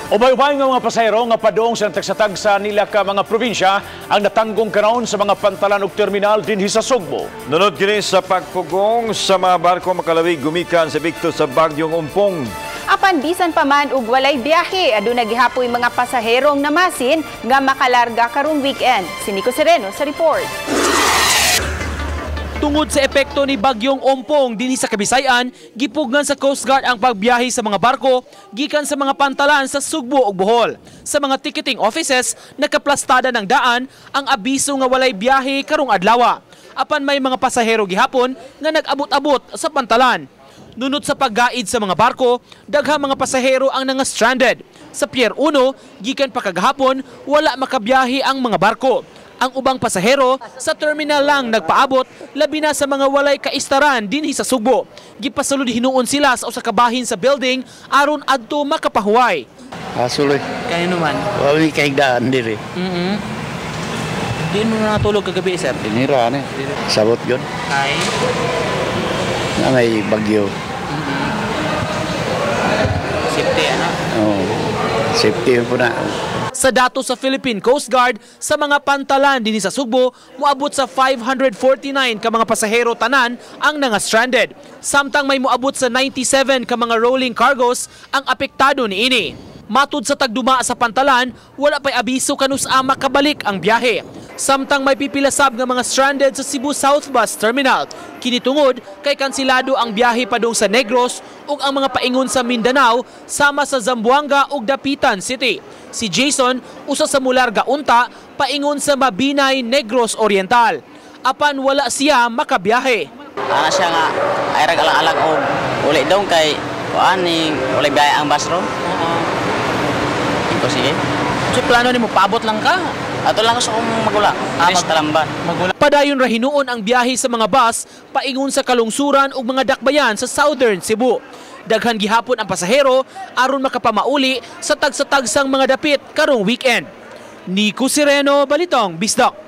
Ubay-ubay nga mga pasahero nga padong sa tagsatag sa nila ka mga probinsya ang natanggong karon sa mga pantalan ug terminal dinhi sa Sugbo. Nunod kini sa pagpugong sa mga barko makalawig gumikan sa epekto sa bagyong Umpong. Apan bisan pa man og walay biyahe, aduna gihapoy mga pasaherong namasin nga makalarga karong weekend. Si Nico Sereno sa report. Tungod sa epekto ni Bagyong Ompong dinhi sa Kabisayan, gipugnan sa Coast Guard ang pagbiyahe sa mga barko gikan sa mga pantalan sa Sugbo ug Bohol. Sa mga ticketing offices, nakaplastada ng daan ang abiso nga walay biyahe karong adlaw. Apan may mga pasahero gihapon nga nag-abot-abot sa pantalan. Nunod sa paggaid sa mga barko, daghang mga pasahero ang stranded. Sa Pier 1, gikan pa kagahapon, wala makabiyahe ang mga barko. Ang ubang pasahero sa terminal lang nagpaabot, labi na sa mga walay kaistaran dinhi sa Sugbo. Gipasulod hinuon sila sa usa ka bahin sa building aron adto makapahuway. Asuloy. Kayo naman? Wala kay daan diri. Di mo natulog kagabi, sir? Tinira na. Sabot yun. Ay? Na may bagyo. Safety, ano? Oo. Safety po na. Sa dato sa Philippine Coast Guard, sa mga pantalan dinhi sa Sugbo, moabot sa 549 ka mga pasahero tanan ang stranded. Samtang may moabot sa 97 ka mga rolling cargos ang apektado niini. Matud sa tagduma sa pantalan, wala pa'y abiso kanus-a makabalik ang biyahe. Samtang may pipilasab nga mga stranded sa Cebu South Bus Terminal. Kinitungod kay kansilado ang biyahe padung sa Negros ug ang mga paingon sa Mindanao sama sa Zamboanga ug Dapitan City. Si Jason, usa sa Mularga Unta, paingon sa Mabinay, Negros Oriental. Apan wala siya makabiyahe. Ana siya nga ay alang-alang og uli dong kay kuan ni uli biyahe ang bus ro. Ito sige. So plano nimo paabot lang ka? Ato lang sa kong magula. Talamban. Padayon ra hinuon ang biyahe sa mga bus paingon sa kalungsuran ug mga dakbayan sa Southern Cebu. Daghan gihapon ang pasahero aron makapamauli sa tagsa-tagsang mga dapit karong weekend. Nico Sereno, Balitong Bisdak.